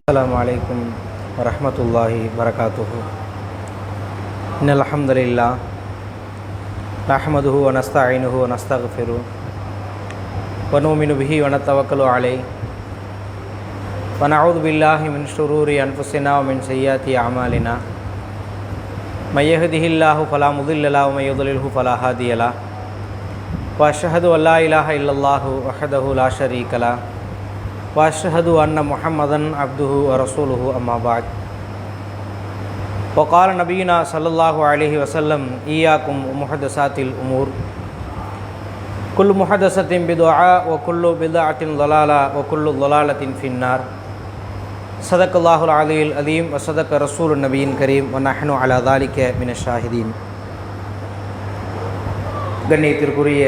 السلام عليكم ورحمة الله وبركاته. إن الحمد لله نحمده ونستعينه ونستغفره ونؤمن به ونتوكل عليه ونعوذ بالله من شرور أنفسنا ومن سيئات أعمالنا من يهده الله فلا مضل له ومن يضلله فلا هادي له وأشهد أن لا إله إلا الله وحده لا شريك له وأشهد أن محمدًا عبده ورسوله أما بعد. وقال نبينا صلى الله عليه وسلم إياكم ومحدثات الأمور كل محدثة بدعة وكل بدعة ضلالة وكل ضلالة في النار. صدق الله العلي العظيم وصدق رسول النبي الكريم ونحن على ذلك من الشاهدين. கண்ணியத்திற்குரிய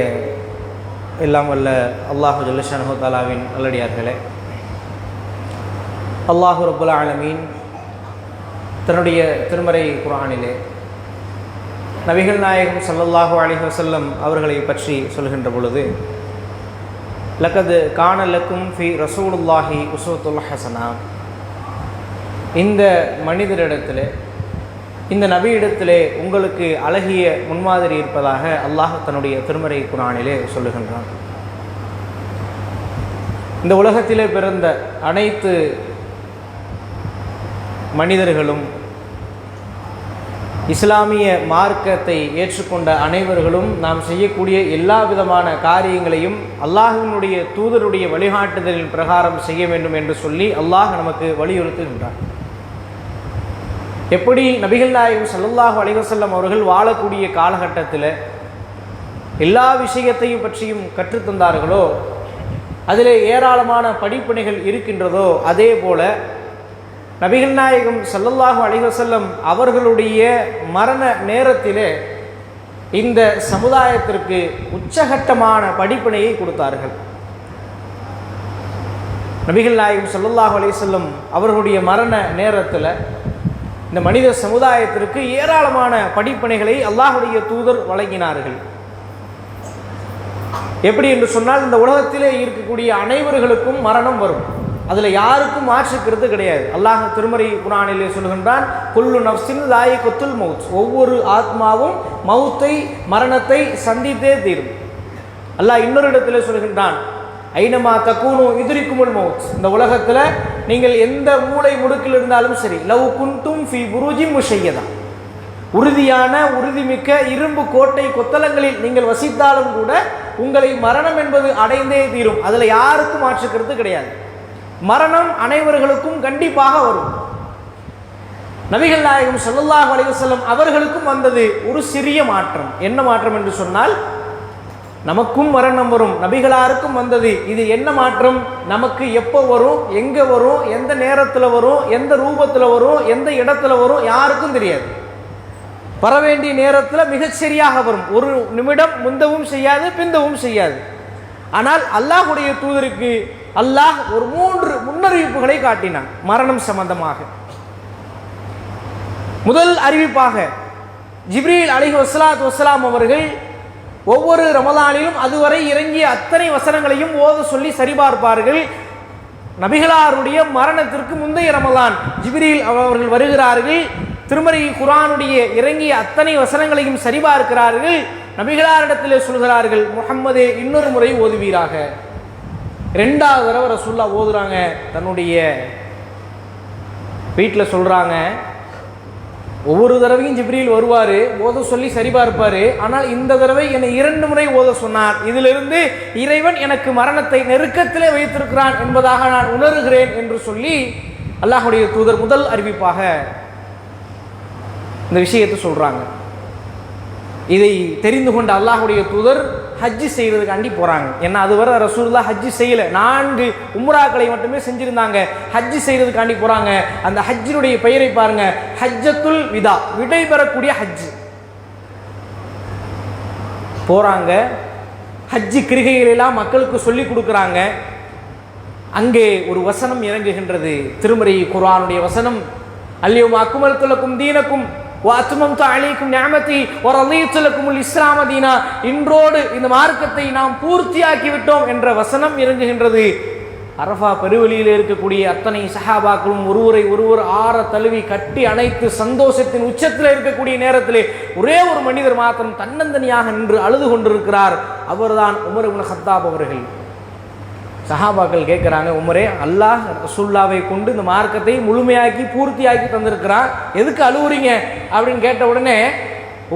எல்லாம் வல்ல அல்லாஹு ஜல்ல ஷானஹு தஆலாவின் நல்லடியார்களே, அல்லாஹு ரப்புல் ஆலமீன் தன்னுடைய திருமறை குர்ஆனிலே நபிகள் நாயகம் ஸல்லல்லாஹு அலைஹி வஸல்லம் அவர்களை பற்றி சொல்கின்ற பொழுது, லக்கது கான லக்கும் ஃபி ரசூலுல்லாஹி உஸ்வத்துல் ஹஸனா, இந்த மனிதரிடத்திலே, இந்த நபியிடத்திலே உங்களுக்கு அழகிய முன்மாதிரி இருப்பதாக அல்லாஹ் தன்னுடைய திருமறை குர்ஆனிலே சொல்லுகின்றான். இந்த உலகத்திலே பிறந்த அனைத்து மனிதர்களும், இஸ்லாமிய மார்க்கத்தை ஏற்றுக்கொண்ட அனைவர்களும் நாம் செய்யக்கூடிய எல்லா விதமான காரியங்களையும் அல்லாஹ்வினுடைய தூதருடைய வழிகாட்டுதலின் பிரகாரம் செய்ய வேண்டும் என்று சொல்லி அல்லாஹ் நமக்கு வலியுறுத்துகின்றார். எப்படி நபிகள் நாயகம் ஸல்லல்லாஹு அலைஹி வஸல்லம் அவர்கள் வாழக்கூடிய காலகட்டத்தில் எல்லா விஷயத்தையும் பற்றியும் கற்றுத்தந்தார்களோ, அதில் ஏராளமான படிப்பினைகள் இருக்கின்றதோ, அதே போல நபிகள் நாயகம் ஸல்லல்லாஹு அலைஹி வஸல்லம் அவர்களுடைய மரண நேரத்திலே இந்த சமுதாயத்திற்கு உச்சகட்டமான படிப்பினையை கொடுத்தார்கள். நபிகள் நாயகம் ஸல்லல்லாஹு அலைஹி வஸல்லம் அவர்களுடைய மரண நேரத்தில் இந்த மனித சமுதாயத்திற்கு ஏராளமான படிப்பினைகளை அல்லாஹ்வுடைய தூதர் வழங்கினார்கள். எப்படி என்று சொன்னால், இந்த உலகத்திலே இருக்கக்கூடிய அனைவர்களுக்கும் மரணம் வரும், அதில் யாருக்கும் மாற்றுக்கிறது கிடையாது. அல்லாஹ் திருமறை குர்ஆனிலே சொல்கின்றான், குல்லு நஃப்ஸின் ஸாயிகத்துல் மௌத், ஒவ்வொரு ஆத்மாவும் மௌத்தை, மரணத்தை சந்தித்தே தீரும். அல்லாஹ் இன்னொரு இடத்துல சொல்கின்றான், ஐனமா தக்கூனு யுத்ரிக்குமுல் மௌத், இந்த உலகத்தில் நீங்கள் எந்த மூளை முடுக்கில் இருந்தாலும் சரி, லவ் குன்தும் ஃபி புருஜின் முஷையதா, உறுதியான உறுதிமிக்க இரும்பு கோட்டை கொத்தளங்களில் நீங்கள் வசித்தாலும் கூட உங்களை மரணம் என்பது அடைந்தே தீரும், அதில் யாருக்கும் மாற்றுக்கிறது கிடையாது. மரணம் அனைவர்களுக்கும் கண்டிப்பாக வரும். நபிகள் நாயகம் ஸல்லல்லாஹு அலைஹி வஸல்லம் அவர்களுக்கும் வந்தது ஒரு சிறிய மாற்றம். என்ன மாற்றம் என்று சொன்னால், நமக்கும் மரணம் வரும், நபிகளாருக்கும் வந்தது. இது என்ன மாற்றம்? நமக்கு எப்போ வரும், எங்கே வரும், எந்த நேரத்தில் வரும், எந்த ரூபத்தில் வரும், எந்த இடத்துல வரும், யாருக்கும் தெரியாது. வர வேண்டிய நேரத்தில் மிகச்சரியாக வரும், ஒரு நிமிடம் முந்தவும் செய்யாது, பிந்தவும் செய்யாது. ஆனால் அல்லாஹ்வுடைய தூதருக்கு அல்லாஹ் ஒரு 3 முன்னறிவிப்புகளை காட்டினான் மரணம் சம்பந்தமாக. முதல் அறிவிப்பாக ஜிப்ரீல் அலைஹிஸ்ஸலாத்து வஸ்ஸலாம் அவர்கள் ஒவ்வொரு ரமலானிலும் அதுவரை இறங்கிய அத்தனை வசனங்களையும் ஓத சொல்லி சரிபார்ப்பார்கள். நபிகளாருடைய மரணத்திற்கு முந்தைய ரமலான் ஜிப்ரீல் அவர்கள் வருகிறார்கள், திருமறை குர்ஆனுடைய இறங்கிய அத்தனை வசனங்களையும் சரிபார்க்கிறார்கள். நபிகளாரிடத்திலே சொல்கிறார்கள், முஹம்மதே இன்னொரு முறை ஓதுவீராக. 2வது தடவை ரசூலுல்லாஹ் ஓதுறாங்க. தன்னுடைய வீட்டில் சொல்கிறாங்க, ஒவ்வொரு தடவையும் ஜிப்ரீல் வருவார், ஓத சொல்லி சரிபார்ப்பார். ஆனால் இந்த தடவை என்னை 2 முறை ஓத சொன்னார். இதிலிருந்து இறைவன் எனக்கு மரணத்தை நெருக்கத்திலே வைத்திருக்கிறான் என்பதாக நான் உணர்கிறேன் என்று சொல்லி அல்லாஹ்வுடைய தூதர் முதல் அறிவிப்பாக இந்த விஷயத்தை சொல்கிறாங்க. இதை தெரிந்து கொண்ட அல்லாஹ்வுடைய தூதர் ஹஜ்ஜி செய்வதுக்காண்டி போகிறாங்க. ஏன்னா அதுவரை ரசூலுல்லாஹ் ஹஜ்ஜி செய்யலை, 4 உம்ராக்களை மட்டுமே செஞ்சுருந்தாங்க. ஹஜ்ஜி செய்வதுக்காண்டி போகிறாங்க. அந்த ஹஜ்ஜினுடைய பெயரை பாருங்க, ஹஜ்ஜத்துல் விதா, விடை பெறக்கூடிய ஹஜ்ஜு. போகிறாங்க, ஹஜ்ஜி கிரிகைகளெல்லாம் மக்களுக்கு சொல்லி கொடுக்குறாங்க. அங்கே ஒரு வசனம் இறங்குகின்றது, திருமறை குர்ஆனுடைய வசனம், அல்யௌம அக்மல்து லக்கும் தீனக்கும் வஅத்மம்து அலைக்கும் நிஅமதி வரலீது லக்குமுல் இஸ்லாம தீனா, இன்றோடு இந்த மார்க்கத்தை நாம் பூர்த்தியாக்கி விட்டோம் என்ற வசனம் இறங்குகின்றது. அரஃபா பெருவெளியில் இருக்கக்கூடிய அத்தனை சஹாபாக்களும் ஒருவரை ஒருவர் ஆற தழுவி கட்டி அணைத்து சந்தோஷத்தின் உச்சத்தில் இருக்கக்கூடிய நேரத்திலே ஒரே ஒரு மனிதர் மாத்திரம் தன்னந்தனியாக நின்று அழுது கொண்டிருக்கிறார். அவர்தான் உமர் இப்னு கத்தாப் அவர்கள். சஹாபாக்கள் கேட்குறாங்க, உமரே, அல்லாஹ் ரசூலுல்லாவை கொண்டு இந்த மார்க்கத்தை முழுமையாக்கி பூர்த்தியாக்கி தந்திருக்கிறான், எதுக்கு அழுவுறீங்க அப்படின்னு கேட்ட உடனே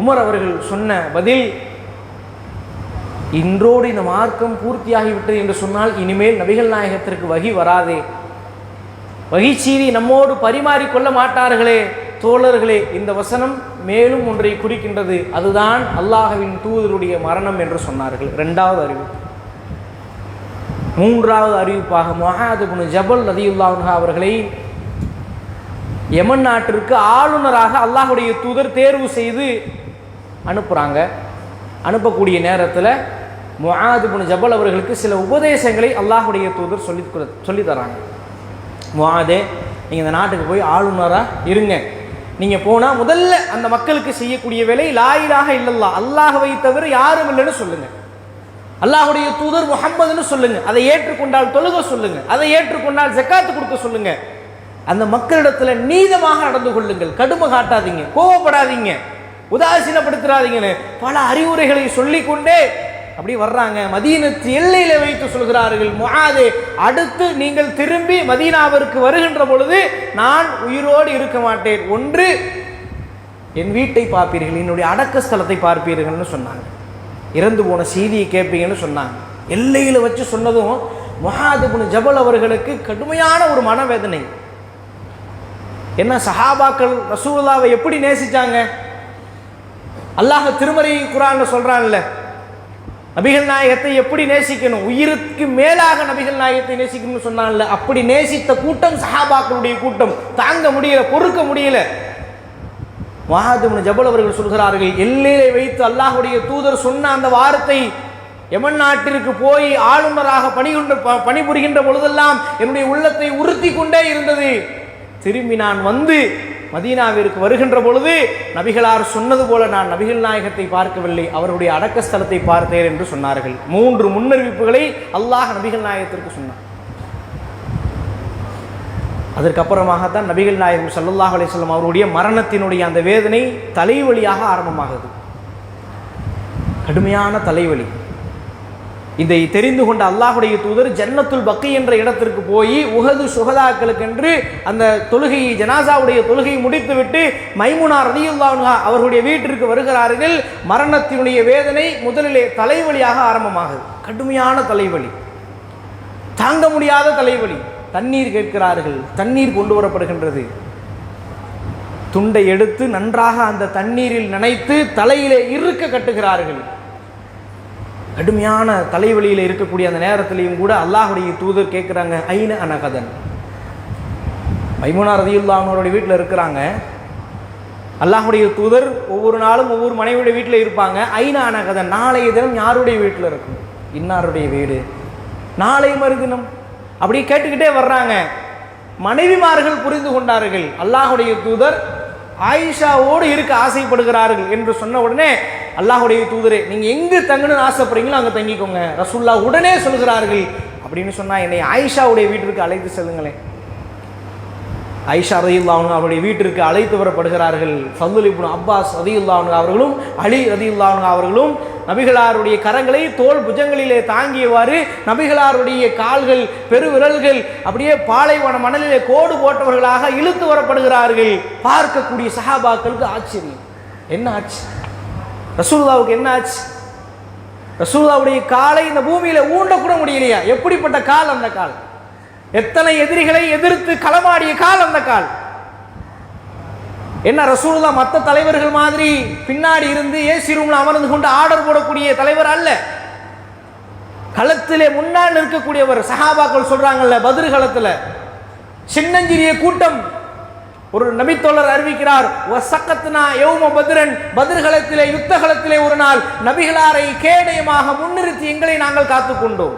உமர் அவர்கள் சொன்ன பதில், இன்றோடு இந்த மார்க்கம் பூர்த்தியாகிவிட்டது என்று சொன்னால் இனிமேல் நபிகள் நாயகத்திற்கு வகி வராதே, வகி செய்தி நம்மோடு பரிமாறிக்கொள்ள மாட்டார்களே. தோழர்களே, இந்த வசனம் மேலும் ஒன்றை குறிக்கின்றது, அதுதான் அல்லாஹ்வின் தூதருடைய மரணம் என்று சொன்னார்கள். இரண்டாவது அறிவிப்பு. மூன்றாவது அறிவிப்பாக முஆத் இப்னு ஜபல் ரலியல்லாஹு அன்ஹு அவர்களை யமன் நாட்டிற்கு ஆளுநராக அல்லாஹ்வுடைய தூதர் தேர்வு செய்து அனுப்புகிறாங்க. அனுப்பக்கூடிய நேரத்தில் முஆத் இப்னு ஜபல் அவர்களுக்கு சில உபதேசங்களை அல்லாஹ்வுடைய தூதர் சொல்லி தராங்க. முஆதே, நீங்கள் இந்த நாட்டுக்கு போய் ஆளுநராக இருங்க. நீங்கள் போனால் முதல்ல அந்த மக்களுக்கு செய்யக்கூடிய வேலை லா இலாஹ இல்லல்லாஹ், அல்லாஹ்வை தவிர யாரும் இல்லைன்னு சொல்லுங்கள். அல்லாஹ்வுடைய தூதர் முஹம்மதுன்னு சொல்லுங்க. அதை ஏற்றுக்கொண்டால் தொழுக சொல்லுங்க. அதை ஏற்றுக்கொண்டால் ஜக்காத்து கொடுக்க சொல்லுங்க. அந்த மக்களிடத்தில் நீதமாக நடந்து கொள்ளுங்கள், கடுமை காட்டாதீங்க, கோவப்படாதீங்க, உதாசீனப்படுத்தாதீங்கன்னு பல அறிவுரைகளை சொல்லிக்கொண்டே அப்படி வர்றாங்க. மதீனத்து எல்லையில வைத்து சொல்கிறார்கள், முஆதே, அடுத்து நீங்கள் திரும்பி மதீனாவிற்கு வருகின்ற பொழுது நான் உயிரோடு இருக்க மாட்டேன். ஒன்று என் வீட்டை பார்ப்பீர்கள், என்னுடைய அடக்க ஸ்தலத்தை பார்ப்பீர்கள்னு சொன்னாங்க. இறந்து போன செய்தியை கேட்பீங்கன்னு சொன்னாங்க. எல்லையில் வச்சு சொன்னதும் முஆத் இப்னு ஜபல் அவர்களுக்கு கடுமையான ஒரு மனவேதனை. என்ன, சஹாபாக்கள் ரசூலுல்லாவை எப்படி நேசிச்சாங்க? அல்லாஹ் திருமறை குர்ஆன்ல சொல்றான்ல, நபிகள் நாயகத்தை எப்படி நேசிக்கணும், உயிருக்கு மேலாக நபிகள் நாயகத்தை நேசிக்கணும்னு சொன்னான்ல. அப்படி நேசித்த கூட்டம் சஹாபாக்களுடைய கூட்டம். தாங்க முடியல, பொறுக்க முடியல. முஆத் இப்னு ஜபல் அவர்கள் சொல்கிறார்கள், எல்லையை வைத்து அல்லாஹ்வுடைய தூதர் சொன்ன அந்த வார்த்தை யமன் நாட்டிற்கு போய் ஆளுநராக பணிபுரிகின்ற பொழுதெல்லாம் என்னுடைய உள்ளத்தை உறுத்தி கொண்டே இருந்தது. திரும்பி நான் வந்து மதீனாவிற்கு வருகின்ற பொழுது நபிகளார் சொன்னது போல நான் நபிகள் நாயகத்தை பார்க்கவில்லை, அவருடைய அடக்க ஸ்தலத்தை பார்த்தேன் என்று சொன்னார்கள். 3 முன்னறிவிப்புகளை அல்லாஹ் நபிகள் நாயகத்திற்கு சொன்னார். அதற்கப்புறமாகத்தான் நபிகள் நாயகம் ஸல்லல்லாஹு அலைஹி வஸல்லம் அவருடைய மரணத்தினுடைய அந்த வேதனை தலைவலியாக ஆரம்பமாகுது. கடுமையான தலைவலி. இதை தெரிந்து கொண்ட அல்லாஹ்வுடைய தூதர் ஜன்னத்துல் பக்கி என்ற இடத்திற்கு போய் உஹது சுஹதாக்களுக்கென்று அந்த தொழுகையை, ஜனாசாவுடைய தொழுகையை முடித்துவிட்டு மைமுனா ரலியல்லாஹு அன்ஹா அவர்களுடைய வீட்டிற்கு வருகிறார்கள். மரணத்தினுடைய வேதனை முதலிலே தலைவலியாக ஆரம்பமாகுது. கடுமையான தலைவலி, தாங்க முடியாத தலைவலி. தண்ணீர் கேட்கிறார்கள், தண்ணீர் கொண்டு வரப்படுகின்றது. துண்டை எடுத்து நன்றாக அந்த தண்ணீரில் நனைத்து தலையிலே இறுக்க கட்டுகிறார்கள். கடுமையான தலைவலியில் இருக்கக்கூடிய அந்த நேரத்திலையும் கூட அல்லாஹ்வுடைய தூதர் கேட்குறாங்க, ஐன அனகதன். மைமுனா ரலியல்லாஹு அன்ஹா வீட்டில் இருக்கிறாங்க. அல்லாஹ்வுடைய தூதர் ஒவ்வொரு நாளும் ஒவ்வொரு மனைவியுடைய வீட்டில் இருப்பாங்க. ஐன அனகதன், நாளைய தினம் யாருடைய வீட்டில் இருக்கும்? இன்னாருடைய வீடு. நாளை மறுதினம் அப்படி கேட்டுக்கிட்டே வர்றாங்க. மனைவிமார்கள் புரிந்து கொண்டார்கள், அல்லாஹ்வுடைய தூதர் ஆயிஷாவோடு இருக்க ஆசைப்படுகிறார்கள் என்று சொன்ன உடனே, அல்லாஹ்வுடைய தூதரே, நீங்கள் எங்கு தங்கணும்னு ஆசைப்படுறீங்களோ அங்கே தங்கிக்கோங்க. ரசூலுல்லாஹ் உடனே சொல்கிறார்கள், அப்படின்னு சொன்னால் என்னை ஆயிஷாவுடைய வீட்டிற்கு அழைத்து செல்லுங்களேன். ஆயிஷா ரலியல்லாஹு அன்ஹா அவருடைய வீட்டிற்கு அழைத்து வரப்படுகிறார்கள். ஃபதுல் இப்னு அப்பாஸ் ரலியல்லாஹு அன்ஹு அவர்களும் அலி ரலியல்லாஹு அன்ஹு அவர்களும் நபிகளாருடைய கரங்களை தோள் புஜங்களிலே தாங்கியவாறு, நபிகளாருடைய கால்கள் பெருவிரல்கள் அப்படியே பாலைவன மணலிலே கோடு போட்டவர்களாக இழுத்து வரப்படுகிறார்கள். பார்க்கக்கூடிய சஹாபாக்களுக்கு ஆச்சரியம். என்ன ஆச்சு? ரசூலுல்லாஹ்வுக்கு என்ன ஆச்சு? ரசூலுல்லாஹ்வுடைய காலை இந்த பூமியில ஊண்டக்கூட முடியலையா? எப்படிப்பட்ட கால் அந்த கால்! எத்தனை எதிரிகளை எதிர்த்து களமாடிய கால் அந்த கால்! என்ன, ரசூலுல்லாஹ் மற்ற தலைவர்கள் மாதிரி பின்னாடி இருந்து ஏசி ரூம்ல அமர்ந்து கொண்டு ஆர்டர் போடக்கூடிய தலைவர் அல்ல. களத்திலே முன்னால் நிற்கக்கூடியவர். சஹாபாக்கள் சொல்றாங்கல்ல, பத்ர் களத்துல சின்னஞ்சிறிய கூட்டம். ஒரு நபித்தோழர் அறிவிக்கிறார், வசக்கத்னா யௌம பத்ரன், பத்ர் களத்திலே, யுத்த களத்திலே ஒரு நாள் நபிகளாரை கேடயமாக முன்னிறுத்தி எங்களை நாங்கள் காத்துக்கொண்டோம்.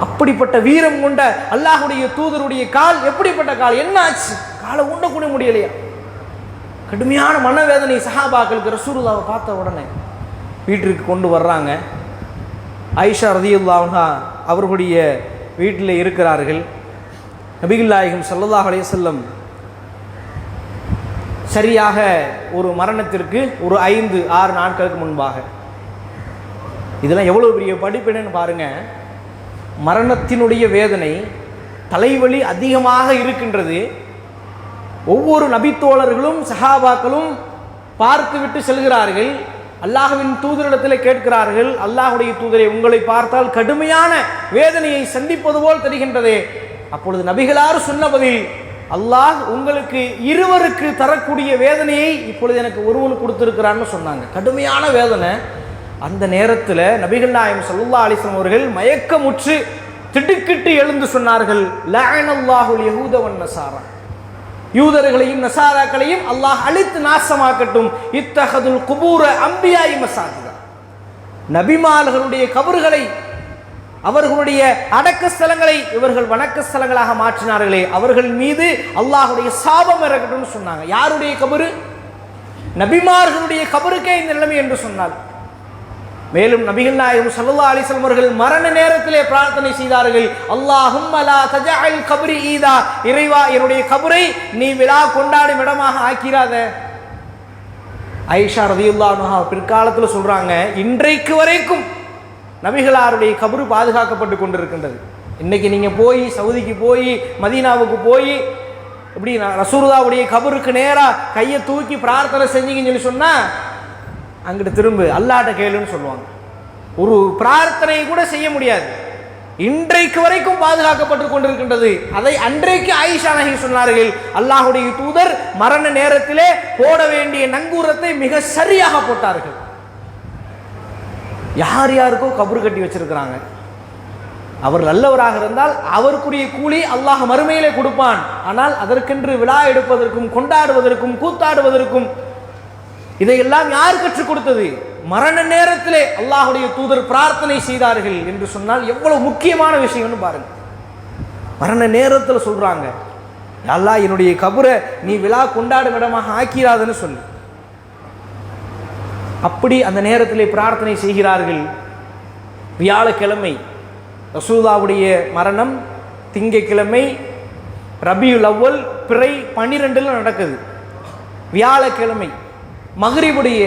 அப்படிப்பட்ட வீரம் கொண்ட அல்லாஹ்வுடைய தூதருடைய கால் எப்படிப்பட்ட கால்! என்ன ஆச்சு? காலை உண்டக்கூட முடியலையா? கடுமையான மனவேதனை சஹாபாக்களுக்கு. ரசூலுல்லாஹ்வை பார்த்த உடனே வீட்டிற்கு கொண்டு வர்றாங்க. ஆயிஷா ரலியல்லாஹு அன்ஹா அவர்களுடைய வீட்டில் இருக்கிறார்கள். நபிகள் நாயகம் ஸல்லல்லாஹு அலைஹி வஸல்லம் சரியாக ஒரு மரணத்திற்கு ஒரு 5-6 நாட்களுக்கு முன்பாக, இதெல்லாம் எவ்வளோ பெரிய படிப்பினைன்னு பாருங்க. மரணத்தினுடைய வேதனை, தலைவலி அதிகமாக இருக்கின்றது. ஒவ்வொரு நபித்தோழர்களும் சஹாபாக்களும் பார்த்துவிட்டு செல்கிறார்கள். அல்லாஹ்வின் தூதரிடத்தில் கேட்கிறார்கள், அல்லாஹ்வுடைய தூதரை, உங்களை பார்த்தால் கடுமையான வேதனையை சந்திப்பது போல் தெரிகின்றதே. அப்பொழுது நபிகளார் சொன்ன பதில், அல்லாஹ் உங்களுக்கு இருவருக்கு தரக்கூடிய வேதனையை இப்பொழுது எனக்கு ஒருவன் கொடுத்திருக்கிறான்னு சொன்னாங்க. கடுமையான வேதனை. அந்த நேரத்தில் நபிகள் நாயகம் ஸல்லல்லாஹு அலைஹி வஸல்லம் அவர்கள் மயக்கமுற்று திடுக்கிட்டு எழுந்து சொன்னார்கள், லஅனல்லாஹுல் யஹூத வன் நஸாரா, யூதர்களையும் நசாராக்களையும் அல்லாஹ் அழித்து நாசமாக்கட்டும். இத்தஹதுல் குபூர அம்பியாயி மசாஜிதா, நபிமார்களுடைய கபறுகளை, அவர்களுடைய அடக்க ஸ்தலங்களை இவர்கள் வணக்க ஸ்தலங்களாக மாற்றினார்களே, அவர்கள் மீது அல்லாஹுடைய சாபம் இறக்கட்டும்னு சொன்னாங்க. யாருடைய கபரு? நபிமார்களுடைய கபருக்கே இந்த நிலைமை என்று சொன்னார். மேலும் நபிகள் நாயகம் ஸல்லல்லாஹு அலைஹி வஸல்லம் அவர்கள் மரண நேரத்திலே பிரார்த்தனை செய்தார்கள், அல்லாஹும்ம லா தஜஅல் கப்ரி ஈதா, இறைவா என்னுடைய கபரை நீ விழா கொண்டாடும் இடமாக ஆக்கிராத. ஆயிஷா ரலியல்லாஹு அன்ஹா பிற்காலத்தில் சொல்றாங்க, இன்றைக்கு வரைக்கும் நபிகளாருடைய கபரு பாதுகாக்கப்பட்டு கொண்டிருக்கின்றது. இன்னைக்கு நீங்க போய் சவுதிக்கு போய் மதீனாவுக்கு போய் இப்படி ரசூலுல்லாஹ்வுடைய கபருக்கு நேரா கையை தூக்கி பிரார்த்தனை செஞ்சீங்கன்னு சொல்லி சொன்னா, அங்கிட்டு திரும்ப அல்லாஹ்ட்ட கேளுன்னு சொல்லுவாங்க. ஒரு பிரார்த்தனை கூட செய்ய முடியாது. இன்றைக்கு வரைக்கும் பாதுகாக்கப்பட்டு கொண்டிருக்கின்றது. அதை அன்றைக்கு ஆயிஷா நஹி சொன்னார்கள், அல்லாஹ்வுடைய தூதர் மரண நேரத்திலே போட வேண்டிய நங்கூரத்தை மிக சரியாக போட்டார்கள். யார் யாருக்கோ கபரு கட்டி வச்சிருக்கிறாங்க. அவர் நல்லவராக இருந்தால் அவருக்குரிய கூலி அல்லாஹ் மறுமையிலே கொடுப்பான். ஆனால் அதற்கென்று விழா எடுப்பதற்கும் கொண்டாடுவதற்கும் கூத்தாடுவதற்கும் இதையெல்லாம் யார் கற்றுக் கொடுத்தது? மரண நேரத்திலே அல்லாஹ்வுடைய தூதர் பிரார்த்தனை செய்தார்கள் என்று சொன்னால் எவ்வளவு முக்கியமான விஷயம்னு பாருங்க. மரண நேரத்தில் சொல்றாங்க, அல்லாஹ் என்னுடைய கபரை நீ விழா கொண்டாடும் இடமாக ஆக்கிறாதுன்னு சொல்லு. அப்படி அந்த நேரத்திலே பிரார்த்தனை செய்கிறார்கள். வியாழக்கிழமை ரசூலுல்லாஹ்வுடைய மரணம் திங்கட்கிழமை ரபியுல் அவ்வல் பிறை 12 நடக்குது. வியாழக்கிழமை மக்ரிபுடைய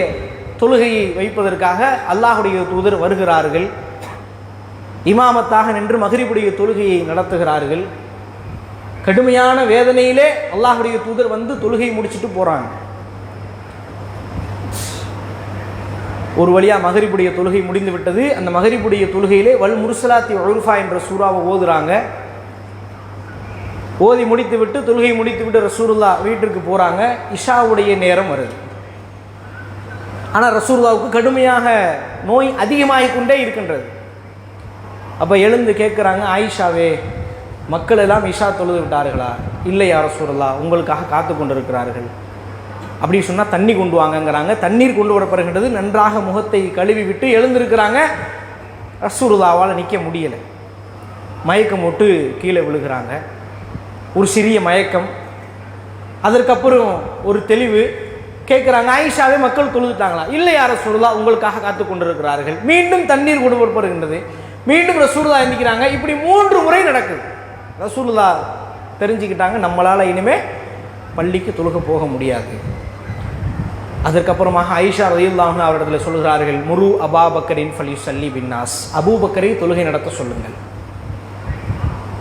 தொழுகையை வைப்பதற்காக அல்லாஹ்வுடைய தூதர் வருகிறார்கள். இமாமத்தாக நின்று மக்ரிபுடைய தொழுகையை நடத்துகிறார்கள். கடுமையான வேதனையிலே அல்லாஹ்வுடைய தூதர் வந்து தொழுகை முடிச்சுட்டு போறாங்க. ஒரு வழியா மக்ரிபுடைய தொழுகை முடிந்து விட்டது. அந்த மக்ரிபுடைய தொழுகையிலே வல் முர்சலாத்தி உர்ஃபா என்ற சூறாவை ஓதுறாங்க. ஓதி முடித்து விட்டு தொழுகை முடித்து விட்டு ரசூலுல்லாஹ் வீட்டிற்கு போறாங்க. இஷாவுடைய நேரம் வருது. ஆனால் ரசூலுல்லாஹ்வுக்கு கடுமையாக நோய் அதிகமாகிக் கொண்டே இருக்கின்றது. அப்போ எழுந்து கேட்குறாங்க, ஆயிஷாவே, மக்கள் எல்லாம் இஷா தொழுது விட்டார்களா? இல்லையா ரசூலுல்லாஹ், உங்களுக்காக காத்து கொண்டிருக்கிறார்கள். அப்படி சொன்னால் தண்ணி கொண்டு வாங்கங்கிறாங்க. தண்ணீர் கொண்டு வரப்படுகின்றது. நன்றாக முகத்தை கழுவி விட்டு எழுந்திருக்கிறாங்க. ரசூலுல்லாஹ்வால் நிற்க முடியலை. மயக்கம் போட்டு கீழே விழுகிறாங்க. ஒரு சிறிய மயக்கம். அதற்கப்புறம் ஒரு தெளிவு. கேட்குறாங்க, ஆயிஷாவே மக்கள் தொழுதுட்டாங்களா? இல்லையா ரசூலுல்லாஹ், உங்களுக்காக காத்து கொண்டிருக்கிறார்கள். மீண்டும் தண்ணீர் கொண்டு வரப்படுகின்றது. மீண்டும் ரசூலுல்லாஹ் எந்திக்கிறாங்க. இப்படி 3 முறை நடக்குது. ரசூலுல்லாஹ் தெரிஞ்சுக்கிட்டாங்க, நம்மளால் இனிமே பள்ளிக்கு தொழுக போக முடியாது. அதற்கப்புறமாக ஆயிஷா ரலியல்லாஹு அன்ஹா அவரிடத்தில் சொல்கிறார்கள், முரு அபூபக்கரின் ஃபல்யுஸல்லி பின்னாஸ், அபூபக்கரை தொழுகை நடத்த சொல்லுங்கள்.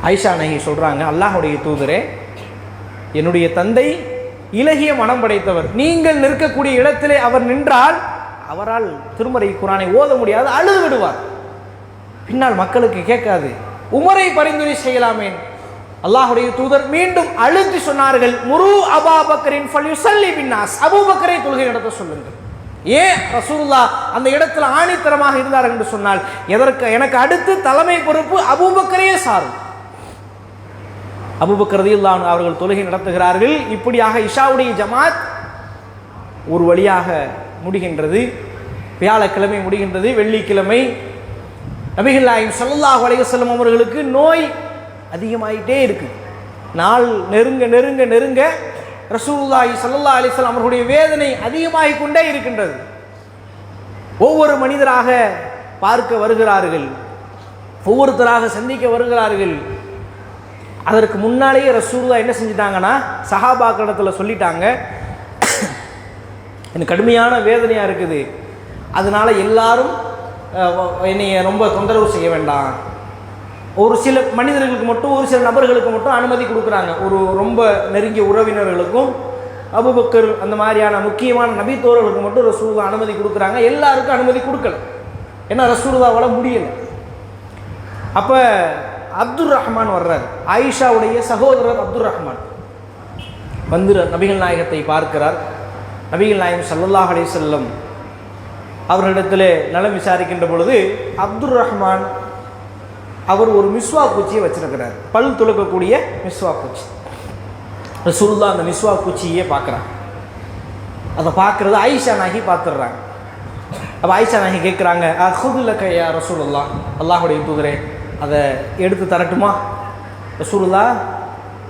ஆயிஷா நஹி சொல்றாங்க, அல்லாஹ்வுடைய தூதரே, என்னுடைய தந்தை இலகிய மனம் படைத்தவர். நீங்கள் நிற்கக்கூடிய இடத்திலே அவர் நின்றால் அவரால் திருமறை குர்ஆனை ஓத முடியாது, அழுது விடுவார். பின்னால் மக்களுக்கு கேட்காது. உமரை பரிந்துரை செய்யலாமே. அல்லாஹ்வுடைய தூதர் மீண்டும் அழுத்தி சொன்னார்கள், முரு அபூபக்கரின் ஃபல்யுஸல்லி பின்னாஸ், அபூபக்கரை தொழுகை நடத்த சொல்லுங்கள். ஏன் ரசூலுல்லாஹ் அந்த இடத்துல ஆணித்தரமாக இருந்தார்கள் என்று சொன்னால், எனக்கு அடுத்து தலைமை பொறுப்பு அபூபக்கரையே சாரும். அபூபக்கர் ரலியல்லாஹு அன்ஹு அவர்கள் தொழுகை நடத்துகிறார்கள். இப்படியாக இஷாவுடைய ஜமாத் ஒரு வழியாக முடிகின்றது. வியாழக்கிழமை முடிகின்றது. வெள்ளிக்கிழமை நபிகள் நாயகம் ஸல்லல்லாஹு அலைஹி வஸல்லம் அவர்களுக்கு நோய் அதிகமாயிட்டே இருக்கு. நாள் நெருங்க நெருங்க நெருங்க ரசூலுல்லாஹி ஸல்லல்லாஹு அலைஹி வஸல்லம் அவர்களுடைய வேதனை அதிகமாகிக் கொண்டே இருக்கின்றது. ஒவ்வொரு மனிதராக பார்க்க வருகிறார்கள். ஒவ்வொருத்தராக சந்திக்க வருகிறார்கள். அதற்கு முன்னாலேயே ரசூலுல்லாஹ் என்ன செஞ்சிட்டாங்கன்னா சஹாபாக்களிடத்தில் சொல்லிட்டாங்க, எனக்கு கடுமையான வேதனையாக இருக்குது, அதனால எல்லாரும் என்னைய ரொம்ப தொந்தரவு செய்ய வேண்டாம். ஒரு சில மனிதர்களுக்கு மட்டும், ஒரு சில நபர்களுக்கு மட்டும் அனுமதி கொடுக்குறாங்க. ஒரு ரொம்ப நெருங்கிய உறவினர்களுக்கும் அபூபக்கர் அந்த மாதிரியான முக்கியமான நபித்தோர்களுக்கு மட்டும் ரசூலுல்லாஹ் அனுமதி கொடுக்குறாங்க. எல்லாருக்கும் அனுமதி கொடுக்கல, ஏன்னா ரசூலுல்லாஹ்வால முடியல. அப்போ அப்துர் ரஹ்மான் வர்றார், ஆயிஷாவுடைய சகோதரர் அப்துர் ரஹ்மான் வந்து நபிகள் நாயகத்தை பார்க்கிறார். நபிகள் நாயகம் ஸல்லல்லாஹு அலைஹி வஸல்லம் அவர்களிடத்தில் நலம் விசாரிக்கின்ற பொழுது அப்துர் ரஹ்மான் அவர் ஒரு மிஸ்வாக் குச்சியை வச்சிருக்கிறார், பல் துலக்கக்கூடிய மிஸ்வாக் குச்சி. ரசூலுல்லாஹ் அந்த மிஸ்வாக் குச்சியே பார்க்குறாங்க. அதை பார்க்குறது ஆயிஷா நாயகி பார்த்துடுறாங்க. அப்போ ஆயிஷா நாயகி கேட்குறாங்க, அஹுதுல்லக யா ரசூலுல்லாஹ், அல்லாஹுடைய தூதரே அதை எடுத்து தரட்டுமா? ரசூலுல்லாஹ்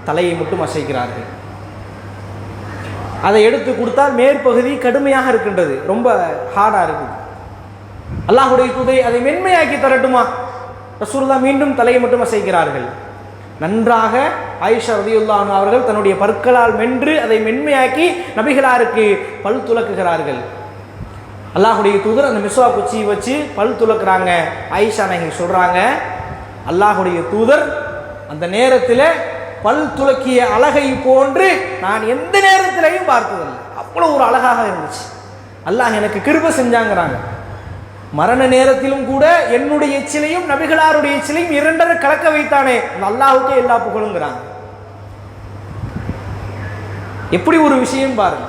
தலையை மட்டும் அசைக்கிறார்கள். அதை எடுத்து கொடுத்தால் மேற்பகுதி கடுமையாக இருக்கின்றது, ரொம்ப ஹார்டாக இருக்குது. அல்லாஹுடைய தூதரை அதை மென்மையாக்கி தரட்டுமா? ரசூலுல்லாஹ் மீண்டும் தலையை மட்டும் அசைக்கிறார்கள். நன்றாக ஆயிஷா ரலியல்லாஹு அன்ஹா அவர்கள் தன்னுடைய பற்களால் மென்று அதை மென்மையாக்கி நபிகளாருக்கு பல் துலக்குகிறார்கள். அல்லாஹுடைய தூதர் அந்த மிஸ்வா குச்சியை வச்சு பல் துலக்குறாங்க. ஆயிஷா நாயகி சொல்றாங்க, அல்லாஹுடைய தூதர் அந்த நேரத்தில் பல் துலக்கிய அழகை போன்று நான் எந்த நேரத்திலையும் பார்த்ததில்லை, அவ்வளோ ஒரு அழகாக இருந்துச்சு. அல்லாஹ் எனக்கு கிருபை செஞ்சாங்கிறாங்க. மரண நேரத்திலும் கூட என்னுடைய எச்சிலையும் நபிகளாருடைய எச்சிலையும் இரண்டரை கலக்க வைத்தானே, அல்லாஹுக்கே எல்லா புகழுங்கிறாங்க. எப்படி ஒரு விஷயம் பாருங்க.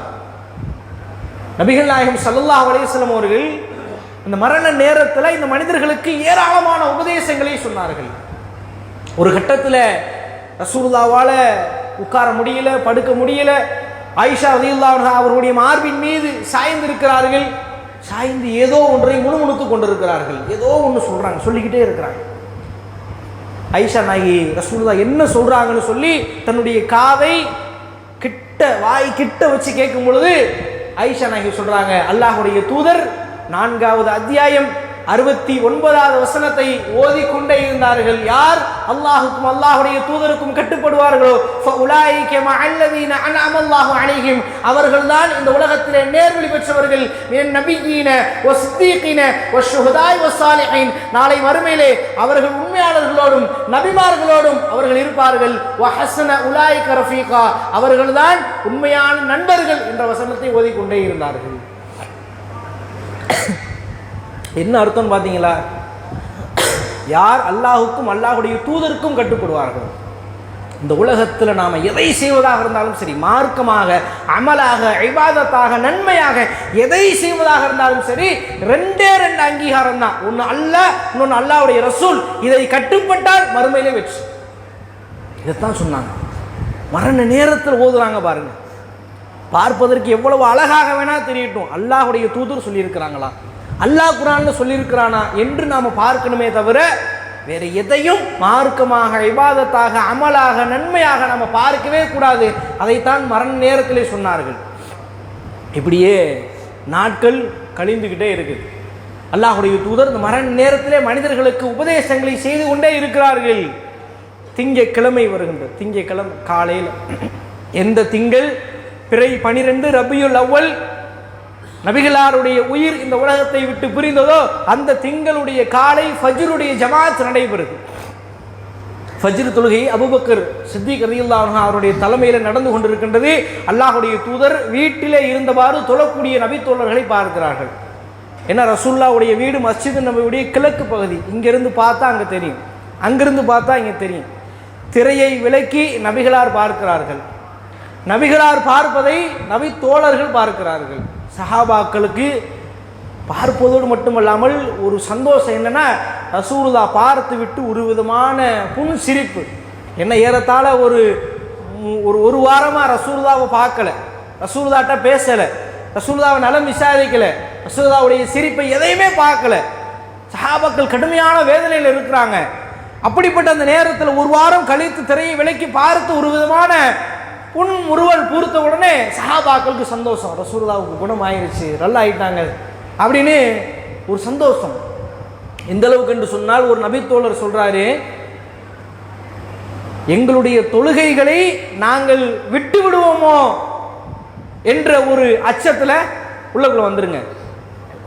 நபிகள் நாயகம் ஸல்லல்லாஹு அலைஹி வஸல்லம் அவர்கள் இந்த மரண நேரத்தில் இந்த மனிதர்களுக்கு ஏராளமான உபதேசங்களை சொன்னார்கள். ஒரு கட்டத்தில் ரசூலுல்லாஹ்வால உட்கார முடியல, படுக்க முடியல. ஆயிஷா ரலியல்லாஹு அன்ஹா அவருடைய மார்பின் மீது சாய்ந்து இருக்கிறார்கள். சாய்ந்து ஏதோ ஒன்றை முணுமுணுத்து கொண்டிருக்கிறார்கள். ஏதோ ஒன்று சொல்றாங்க, சொல்லிக்கிட்டே இருக்கிறாங்க. ஆயிஷா நாயகி ரசூலுல்லாஹ் என்ன சொல்றாங்கன்னு சொல்லி தன்னுடைய காதை கிட்ட, வாய் கிட்ட வச்சு கேட்கும் பொழுது ஆயிஷா நாயகி சொல்றாங்க, அல்லாஹுடைய தூதர் 4வது அத்தியாயம் 69வது வசனத்தை ஓதிக்கொண்டே இருந்தார்கள். யார் அல்லாஹுக்கும் அல்லாஹுடைய தூதருக்கும் கட்டுப்படுவார்களோ ஃபஉலாயிக மஅல்லதீன அன்அமல்லாஹு அலைஹிம், அவர்கள்தான் இந்த உலகத்திலே நேர்வழி பெற்றவர்கள். மின் நபியீன வஸ்ஸீகீன வஷ்ஷுஹதாய் வஸ்ஸாலிஹீன், நாளை மறுமையிலே அவர்கள் உண்மையாளர்களோடும் நபிமார்களோடும் அவர்கள் இருப்பார்கள். வஹஸன உலாயிக ரஃபீகா, அவர்கள்தான் உண்மையான நண்பர்கள் என்ற வசனத்தை ஓதிக்கொண்டே இருந்தார்கள். என்ன அர்த்தம் பார்த்தீங்களா? யார் அல்லாஹுக்கும் அல்லாஹுடைய தூதருக்கும் கட்டுப்படுவார்கள், இந்த உலகத்தில் நாம் எதை செய்வதாக இருந்தாலும் சரி, மார்க்கமாக, அமலாக, இபாதத்தாக, நன்மையாக எதை செய்வதாக இருந்தாலும் சரி, ரெண்டே அங்கீகாரம் தான். ஒன்று அல்லாஹ், இன்னொன்று அல்லாஹ்வுடைய ரசூல். இதை கட்டுப்பட்டால் மறுமையிலே வெற்றி. இதைத்தான் சொன்னாங்க. மரண நேரத்தில் ஓதுறாங்க பாருங்க. பார்ப்பதற்கு எவ்வளவு அழகாக வேணா தெரியட்டும், அல்லாஹுடைய தூதர் சொல்லியிருக்கிறாங்களா, அல்லாஹ் குர்ஆன்ல சொல்லியிருக்கிறானா என்று நாம் பார்க்கணுமே தவிர வேற எதையும் மார்க்கமாக, இபாதத்தாக, அமலாக, நன்மையாக நாம் பார்க்கவே கூடாது. அதைத்தான் மரண நேரத்திலே சொன்னார்கள். இப்படியே நாட்கள் கழிந்துகிட்டே இருக்குது. அல்லாஹுடைய தூதர் இந்த மரண நேரத்திலே மனிதர்களுக்கு உபதேசங்களை செய்து கொண்டே இருக்கிறார்கள். திங்கட்கிழமை வருகின்ற திங்கட்கிழமை காலையில், எந்த திங்கள் பிறை 12 ரபியுல் அவ்வல் நபிகளாருடைய உயிர் இந்த உலகத்தை விட்டு பிரிந்ததோ அந்த திங்களுடைய காலை ஃபஜ்ருடைய ஜமாத் நடைபெறுது. ஃபஜ்ர் தொழுகை அபூபக்கர் சித்திக் ரலியல்லாஹு அன்ஹு அவருடைய தலைமையில் நடந்து கொண்டிருக்கின்றது. அல்லாஹுடைய தூதர் வீட்டிலே இருந்தவாறு தொழக்கூடிய நபித்தோழர்களை பார்க்கிறார்கள். ஏன்னா ரசூலுல்லாஹ்வுடைய வீடு மஸ்ஜித் நபவியுடைய கிழக்கு பகுதி. இங்கிருந்து பார்த்தா அங்கே தெரியும், அங்கிருந்து பார்த்தா இங்கே தெரியும். திரையை விலக்கி நபிகளார் பார்க்கிறார்கள். நபிகளார் பார்ப்பதை நபி தோழர்கள் பார்க்கிறார்கள். சஹாபாக்களுக்கு பார்ப்பதோடு மட்டுமல்லாமல் ஒரு சந்தோஷம் என்னன்னா, ரசூலுல்லாஹ் பார்த்து விட்டு ஒரு விதமான புன் சிரிப்பு. என்ன ஏறத்தாழ ஒரு வாரமாக ரசூலுல்லாவை பார்க்கல, ரசூலுல்லாஹ்ட்ட பேசலை, ரசூலுல்லாவை நலம் விசாரிக்கல, ரசூலுல்லாவுடைய சிரிப்பை எதையுமே பார்க்கல. சஹாபாக்கள் கடுமையான வேதனையில் இருக்கிறாங்க. அப்படிப்பட்ட அந்த நேரத்தில் ஒரு வாரம் கழித்து திரையை விலக்கி பார்த்து ஒரு விதமான முறுவல் பூர்த்த உடனே சஹாபாக்களுக்கு சந்தோஷம், ரசூலுல்லாஹ்வுக்கு குணம் ஆயிடுச்சு, நல்லா ஆயிட்டாங்க அப்படின்னு ஒரு சந்தோஷம். எந்த அளவுக்கு என்று சொன்னால் ஒரு நபித்தோழர் சொல்றாரு, எங்களுடைய தொழுகைகளை நாங்கள் விட்டு விடுவோமோ என்ற ஒரு அச்சத்தில் உள்ளக்குள்ள வந்துருங்க,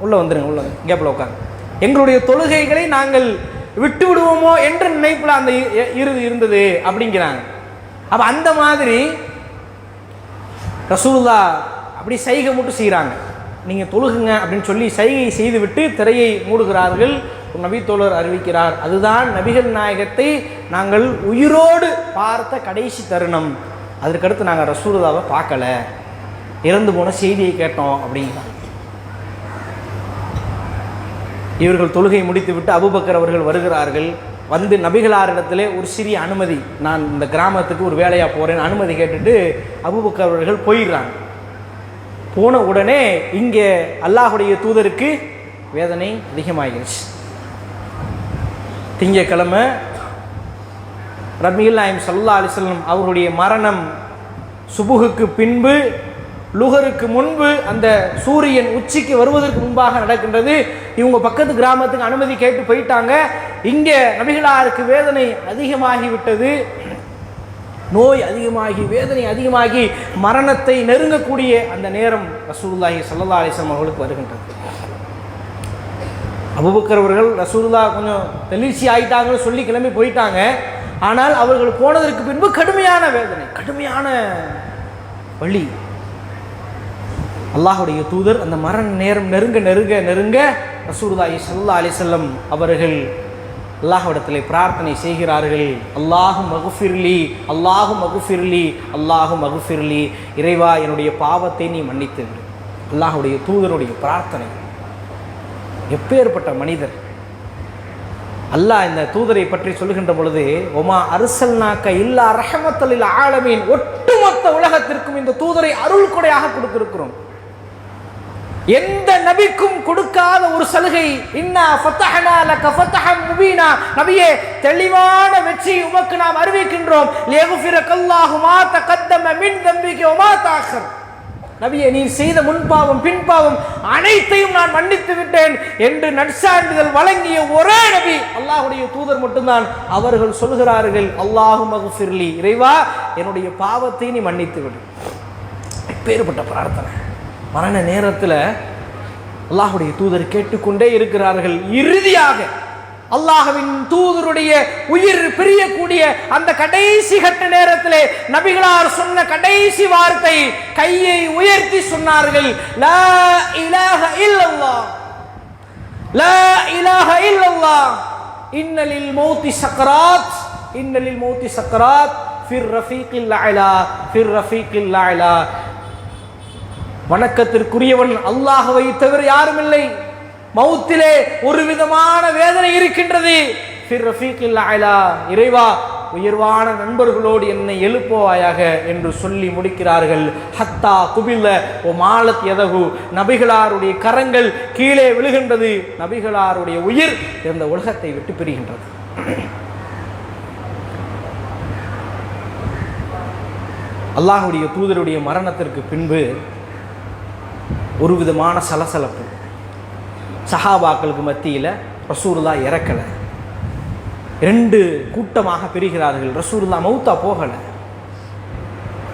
உள்ள கேப்ல உட்காந்து, எங்களுடைய தொழுகைகளை நாங்கள் விட்டு விடுவோமோ என்ற நினைப்பில் அந்த இறுதி இருந்தது அப்படிங்கிறாங்க. அப்ப அந்த மாதிரி ரசூலுல்லாஹ் அப்படி சைகை மட்டும் செய்கிறாங்க, நீங்க தொழுகுங்க அப்படின்னு சொல்லி சைகை செய்து விட்டு திரையை மூடுகிறார்கள். ஒரு நபித்தோழர் அறிவிக்கிறார், அதுதான் நபிகள் நாயகத்தை நாங்கள் உயிரோடு பார்த்த கடைசி தருணம், அதற்கடுத்து நாங்கள் ரசூலுல்லாவை பார்க்கல, இறந்து போன செய்தியை கேட்டோம் அப்படிங்கிறாங்க. இவர்கள் தொழுகை முடித்துவிட்டு அபூபக்கர் அவர்கள் வருகிறார்கள். வந்து நபிகளாரிடத்திலே ஒரு சிறிய அனுமதி, நான் இந்த கிராமத்துக்கு ஒரு வேலையாக போகிறேன் அனுமதி கேட்டுட்டு அபூபக்கர் அவர்கள் போயிடுறாங்க. போன உடனே இங்கே அல்லாஹுடைய தூதருக்கு வேதனை அதிகமாகிடுச்சு. திங்கக்கிழமை நபிகள் நாயகம் ஸல்லல்லாஹு அலைஹி வஸல்லம் அவருடைய மரணம் சுபுகுக்கு பின்பு லுகருக்கு முன்பு அந்த சூரியன் உச்சிக்கு வருவதற்கு முன்பாக நடக்கின்றது. இவங்க பக்கத்து கிராமத்துக்கு அனுமதி கேட்டு போயிட்டாங்க. இங்கே நபிகளாருக்கு வேதனை அதிகமாகிவிட்டது, நோய் அதிகமாகி வேதனை அதிகமாகி மரணத்தை நெருங்கக்கூடிய அந்த நேரம் ரசூலுல்லாஹி ஸல்லல்லாஹு அலைஹி வஸல்லம் அவர்களுக்கு வருகின்றது. அபூபக்கர் அவர்கள் ரசூலுல்லாஹ் கொஞ்சம் தெளிச்சி ஆயிட்டாங்கன்னு சொல்லி கிளம்பி போயிட்டாங்க. ஆனால் அவர்கள் போனதற்கு பின்பு கடுமையான வேதனை, கடுமையான வலி. அல்லாஹுடைய தூதர் அந்த மரண நேரம் நெருங்க நெருங்க நெருங்க ரசூலுல்லாஹி ஸல்லல்லாஹு அலைஹி வஸல்லம் அவர்கள் அல்லாஹ்விடத்திலே பிரார்த்தனை செய்கிறார்கள், அல்லாஹு மக்ஃபிர்லி, அல்லாஹு மக்ஃபிர்லி, அல்லாஹு மக்ஃபிர்லி, இறைவா என்னுடைய பாவத்தை நீ மன்னித்து விடு. அல்லாஹுடைய தூதருடைய பிரார்த்தனை. எப்பேற்பட்ட மனிதர்! அல்லாஹ் இந்த தூதரை பற்றி சொல்லுகின்ற பொழுது, ஒமா அர்சல்னாக்க இல்லா ரஹ்மத்தல் லில் ஆலமீன், ஒட்டுமொத்த உலகத்திற்கும் இந்த தூதரை அருள் கொடையாக கொடுத்திருக்கிறோம். எந்த நபிக்கும் கொடுக்காத ஒரு சலுகை. இன்னா ஃபதஹனா லக ஃபதஹம் முபீனா, நபியே தெளிவான வெற்றியை உமக்கு நாம் அறிவிக்கின்றோம். லியக்ஃபிரக்கல்லாஹு மா தகத்தம மின் தம்பிக வ மா தஅக்கர், நபியே நீ செய்த முன்பாவம் பின்பாவம் அனைத்தையும் நான் மன்னித்து விட்டேன் என்று நற்சான்றிதழ் வழங்கிய ஒரே நபி அல்லாஹுடைய தூதர் மட்டும்தான். அவர்கள் சொல்கிறார்கள், அல்லாஹு மக்ஃபிர்லி, இறைவா என்னுடைய பாவத்தை நீ மன்னித்து விடு. எப்பேற்பட்ட பிரார்த்தனை! மரண நேரத்தில் அல்லாஹுடைய தூதர் கேட்டுக்கொண்டே இருக்கிறார்கள். இறுதியாக அல்லாஹ்வின் தூதருடைய உயிர் பிரியக்கூடிய அந்த கடைசி கட்ட நேரத்திலே நபிகளார் சொன்ன கடைசி வார்த்தை, கையை உயர்த்தி சொன்னார்கள், லா இலாஹ இல்லல்லாஹ், லா இலாஹ இல்லல்லாஹ், இன்னலில் மௌத்தி சக்கராத், இன்னலில் மௌத்தி சக்கராத், ஃபிர் ரஃபீகில் அலா, ஃபிர் ரஃபீகில் அலா. வணக்கத்திற்குரியவன் அல்லாஹ்வை தவிர யாரும் இல்லை. மௌத்திலே ஒரு விதமான வேதனை இருக்கின்றது. ஃபிர் ரஃபீகில் அலா, இறைவா உயர்வான நண்பர்களோடு என்னை எழுப்புவாயாக என்று சொல்லி முடிக்கிறார்கள். ஹத்தா குபில ஓ மாலத் யதஹு, நபிகளாருடைய கரங்கள் கீழே விழுகின்றது. நபிகளாருடைய உயிர் இந்த உலகத்தை விட்டு பிரிகின்றது. அல்லாஹுடைய தூதருடைய மரணத்திற்கு பின்பு ஒரு விதமான சலசலப்பு. சஹாபாக்களுக்கு மத்தியில் ரசூலுல்லாஹ் இறக்கலை, ரெண்டு கூட்டமாக பிரிகிறார்கள். ரசூலுல்லாஹ் மௌத்தா போகல.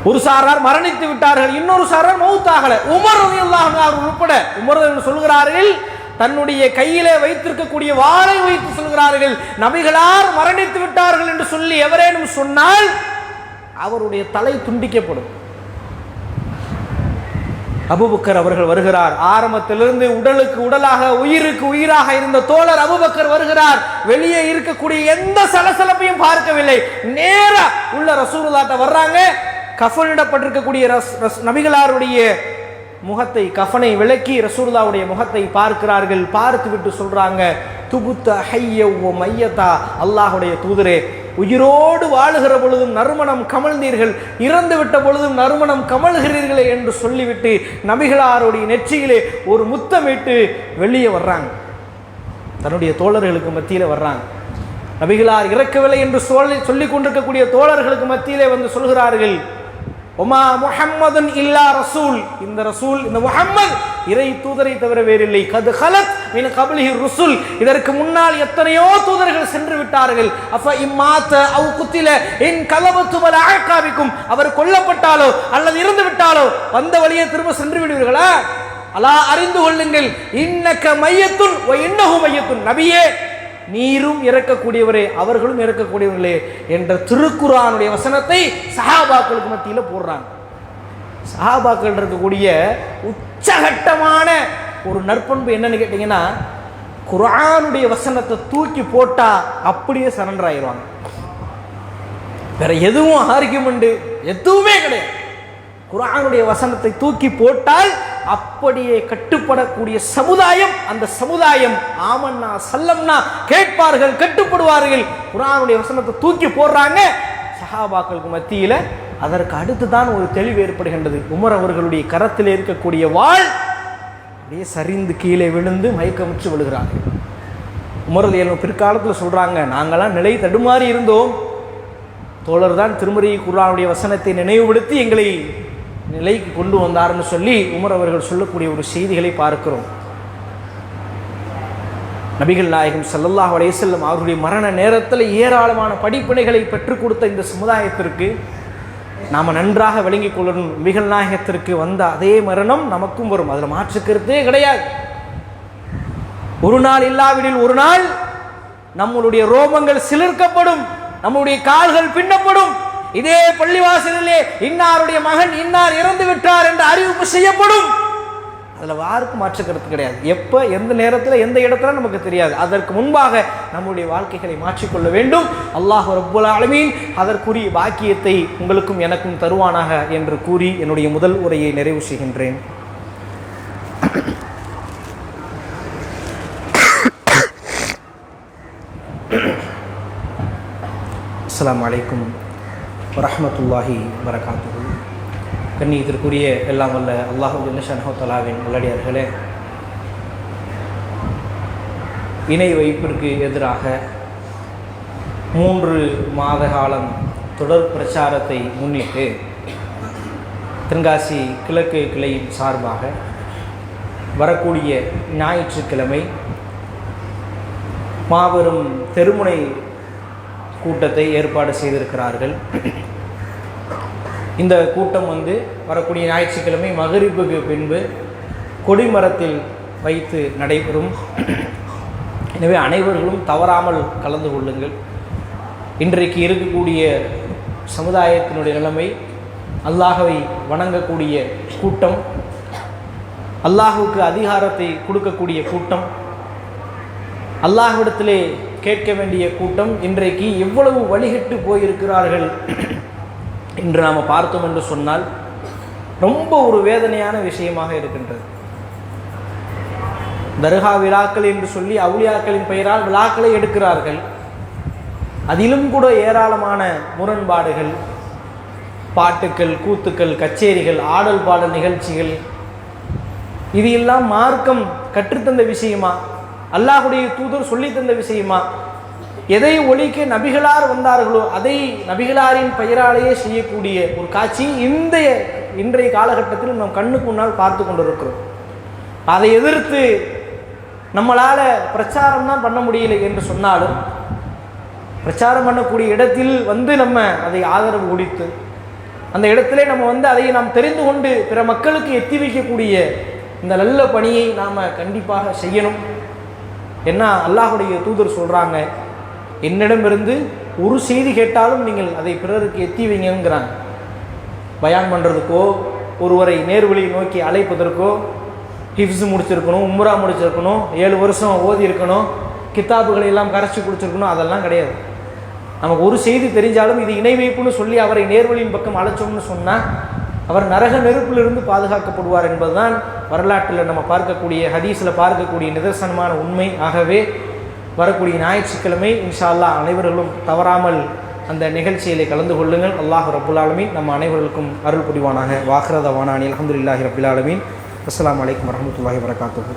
ஒரு சாரார் மரணித்து விட்டார்கள், இன்னொரு சாரார் மௌத்தாகல. உமர் ரலியல்லாஹு அன்ஹு உட்பட உமர் சொல்கிறார்கள், தன்னுடைய கையிலே வைத்திருக்கக்கூடிய வாளை வைத்து சொல்கிறார்கள், நபிகளார் மரணித்து விட்டார்கள் என்று சொல்லி எவரேனும் சொன்னால் அவருடைய தலை துண்டிக்கப்படும். அபூபக்கர் அவர்கள் வருகிறார். ஆரம்பத்திலிருந்து உடலுக்கு உடலாக உயிருக்கு உயிராக இருந்த தோழர் அபூபக்கர் வருகிறார். வெளியே இருக்கக்கூடிய எந்த சலசலப்பையும் பார்க்கவில்லை. நேரா உள்ள ரசூலுல்லாஹ்ட்ட வர்றாங்க. கஃனிடப்பட்டிருக்கக்கூடிய நபிகளாருடைய முகத்தை, கஃனை விலக்கி ரசூலுல்லாஹ்வுடைய முகத்தை பார்க்கிறார்கள். பார்த்து விட்டு சொல்றாங்க, துபுத்த ஹய்ய வ மையதா, அல்லாஹ்வுடைய தூதரே உயிரோடு வாழுகிற பொழுதும் நறுமணம் கமழ்ந்தீர்கள், இறந்து விட்ட பொழுதும் நறுமணம் கமழ்கிறீர்களே என்று சொல்லிவிட்டு நபிகளாருடைய நெற்றியிலே ஒரு முத்தமிட்டு வெளியே வர்றாங்க. தன்னுடைய தோழர்களுக்கு மத்தியில் வர்றாங்க. நபிகளார் இறக்கவில்லை என்று சொல்லிக் கொண்டிருக்கக்கூடிய தோழர்களுக்கு மத்தியிலே வந்து சொல்கிறார்கள், ஒமா முஹம்மதுன் இல்லா ரசூல், இந்த ரசூல், இந்த முஹம்மது இறை தூதரை தவிர வேறில்லை. கது ஹலத் மின் கப்லிஹி ருசுல், இதற்கு முன்னால் எத்தனையோ தூதர்கள் சென்று விட்டார்கள். அஃப இம்மாத அவ் குத்தில இன் கலபத்து வல அகாபிக்கும், அவர் கொல்லப்பட்டாலோ அல்லது இறந்து விட்டாலோ வந்த வழியே திரும்ப சென்று விடுவீர்களா? அலா அறிந்து கொள்ளுங்கள், இன்னக மையத்துன் வ இன்னஹு மையத்துன், நபியே நீரும் இறக்கக்கூடியவரே அவர்களும் இறக்கக்கூடியவர்களே என்ற திருக்குர்ஆனுடைய வசனத்தை சஹாபாக்களுக்கு மத்தியில் போடுறாங்க. சஹாபாக்கள் இருக்கக்கூடிய உச்சகட்டமான ஒரு நற்பண்பு என்னன்னு கேட்டீங்கன்னா, குர்ஆனுடைய வசனத்தை தூக்கி போட்டா அப்படியே சரண்டர் ஆயிடுவாங்க. வேற எதுவும் ஆர்கியூமெண்ட் எதுவுமே கிடையாது. குர்ஆனுடைய வசனத்தை தூக்கி போட்டால் அப்படியே கட்டுப்படக்கூடிய சமுதாயம். அந்த சமுதாயம் ஆமன்னா சல்லம்னா கேட்பார்கள், கட்டுப்படுவார்கள். குர்ஆனுடைய வசனத்தை தூக்கி போடுறாங்க சஹாபாக்களுக்கு மத்தியில். அதற்கு அடுத்து தான் ஒரு தெளிவு ஏற்படுகின்றது. உமர் அவர்களுடைய கரத்தில் இருக்கக்கூடிய வாள் அப்படியே சரிந்து கீழே விழுந்து மயக்கமுற்று விழுகிறார்கள். உமர் ரலியல்லாஹு பிற்காலத்தில் சொல்றாங்க, நாங்களாம் நிலை தடுமாறி இருந்தோம், தோழர் தான் திருமறை குர்ஆனுடைய வசனத்தை நினைவுபடுத்தி எங்களை நிலைக்கு கொண்டு வந்தார்னு சொல்லி உமர் அவர்கள் சொல்லக்கூடிய ஒரு செய்திகளை பார்க்கிறோம். நபிகள் நாயகம் ஸல்லல்லாஹு அலைஹி வஸல்லம் அவருடைய மரண நேரத்தில் ஏராளமான படிப்பினைகளை பெற்றுக் கொடுத்த இந்த சமுதாயத்திற்கு நாம் நன்றாக விளங்கிக் கொள்ளணும். நபிகள் நாயகத்திற்கு வந்த அதே மரணம் நமக்கும் வரும், அதில் மாற்றுக்கிறதே கிடையாது. ஒரு நாள் இல்லாவிடில் ஒரு நாள் நம்மளுடைய ரோமங்கள் சிலிர்க்கப்படும், நம்முடைய கால்கள் பின்னப்படும். இதே பள்ளிவாசலிலே இன்னாருடைய மகன் இன்னார் இறந்து விட்டார் என்று அறிவிப்பு செய்யப்படும். அதில் யாருக்கும் மாற்றுக்கிறது கிடையாது. எப்போ எந்த நேரத்தில் எந்த இடத்துல நமக்கு தெரியாது. அதற்கு முன்பாக நம்முடைய வாழ்க்கைகளை மாற்றிக்கொள்ள வேண்டும். அல்லாஹ் ரப்புல் ஆலமீன் அதற்குரிய பாக்கியத்தை உங்களுக்கும் எனக்கும் தருவானாக என்று கூறி என்னுடைய முதல் உரையை நிறைவு செய்கின்றேன். அஸ்ஸலாமு அலைக்கும் வரஹ்மத்துல்லாஹி வரகாத்துஹு. கண்ணியத்திற்குரிய எல்லாம் வல்ல அல்லாஹ் ஜல்ல ஷஅனஹு தஆலாவின் நல்லடியார்களே, இணை வைப்பிற்கு எதிராக 3 மாத காலம் தொடர் பிரச்சாரத்தை முன்னிட்டு தென்காசி கிழக்கு கிளையின் சார்பாக வரக்கூடிய ஞாயிற்றுக்கிழமை மாபெரும் தெருமுனை கூட்டத்தை ஏற்பாடு செய்திருக்கிறார்கள். இந்த கூட்டம் வரக்கூடிய ஞாயிற்றுக்கிழமை மகரிபுக்கு பின்பு கொடிமரத்தில் வைத்து நடைபெறும். எனவே அனைவர்களும் தவறாமல் கலந்து கொள்ளுங்கள். இன்றைக்கு இருக்கக்கூடிய சமுதாயத்தினுடைய நிலைமை அல்லாஹ்வை வணங்கக்கூடிய கூட்டம், அல்லாஹ்வுக்கு அதிகாரத்தை கொடுக்கக்கூடிய கூட்டம், அல்லாஹ்விடத்திலே கேட்க வேண்டிய கூட்டம் இன்றைக்கு எவ்வளவு வழிகட்டு போயிருக்கிறார்கள் என்று நாம் பார்த்தோம் என்று சொன்னால் ரொம்ப ஒரு வேதனையான விஷயமாக இருக்கின்றது. தர்கா விழாக்கள் என்று சொல்லி அவுலியாக்களின் பெயரால் விழாக்களை எடுக்கிறார்கள். அதிலும் கூட ஏராளமான முரண்பாடுகள், பாட்டுக்கள், கூத்துக்கள், கச்சேரிகள், ஆடல் பாடல் நிகழ்ச்சிகள், இது எல்லாம் மார்க்கம் கற்றுத்தந்த விஷயமா? அல்லாஹ்வுடைய தூதர் சொல்லி தந்த விஷயமா? எதை ஒழிக்க நபிகளார் வந்தார்களோ அதை நபிகளாரின் பெயராலேயே செய்யக்கூடிய ஒரு காட்சி இன்றைய காலகட்டத்தில் நம் கண்ணுக்கு முன்னால் பார்த்து கொண்டிருக்கிறோம். அதை எதிர்த்து நம்மளால் பிரச்சாரம் தான் பண்ண முடியலை என்று சொன்னாலும், பிரச்சாரம் பண்ணக்கூடிய இடத்தில் நம்ம அதை ஆதரவு கொடுத்து அந்த இடத்திலே நம்ம அதை நாம் தெரிந்து கொண்டு பிற மக்களுக்கு எத்தி வைக்கக்கூடிய இந்த நல்ல பணியை நாம் கண்டிப்பாக செய்யணும். ஏன்னா அல்லாஹ்வுடைய தூதர் சொல்கிறாங்க, என்னிடமிருந்து ஒரு செய்தி கேட்டாலும் நீங்கள் அதை பிறருக்கு எத்தி வைங்கிறாங்க. பயான் பண்ணுறதுக்கோ, ஒருவரை நேர்வழியை நோக்கி அழைப்பதற்கோ, ஹிஃப்ஸ் முடிச்சிருக்கணும், உம்ரா முடிச்சிருக்கணும், 7 வருஷம் ஓதி இருக்கணும், கித்தாபுகளை எல்லாம் கரைச்சி குடிச்சிருக்கணும், அதெல்லாம் கிடையாது. நமக்கு ஒரு செய்தி தெரிஞ்சாலும் இது இணை வைப்புன்னு சொல்லி அவரை நேர்வழியின் பக்கம் அழைச்சோம்னு சொன்னால் அவர் நரக நெருப்பிலிருந்து பாதுகாக்கப்படுவார் என்பதுதான் வரலாற்றில் நம்ம பார்க்கக்கூடிய, ஹதீஸில் பார்க்கக்கூடிய நிதர்சனமான உண்மை. ஆகவே வரக்கூடிய ஞாயிற்றுக்கிழமை இன்ஷா அல்லாஹ் அனைவர்களும் தவறாமல் அந்த நிகழ்ச்சியிலே கலந்து கொள்ளுங்கள். அல்லாஹ் ரப்புல் ஆலமீன் நம்ம அனைவர்களுக்கும் அருள் புரிவானாக. வாஹிர தவானா அல்ஹம்துலில்லாஹி ரப்பில் ஆலமீன். அஸ்ஸலாமு அலைக்கும் வரஹ்மத்துல்லாஹி வபரகாத்துஹு.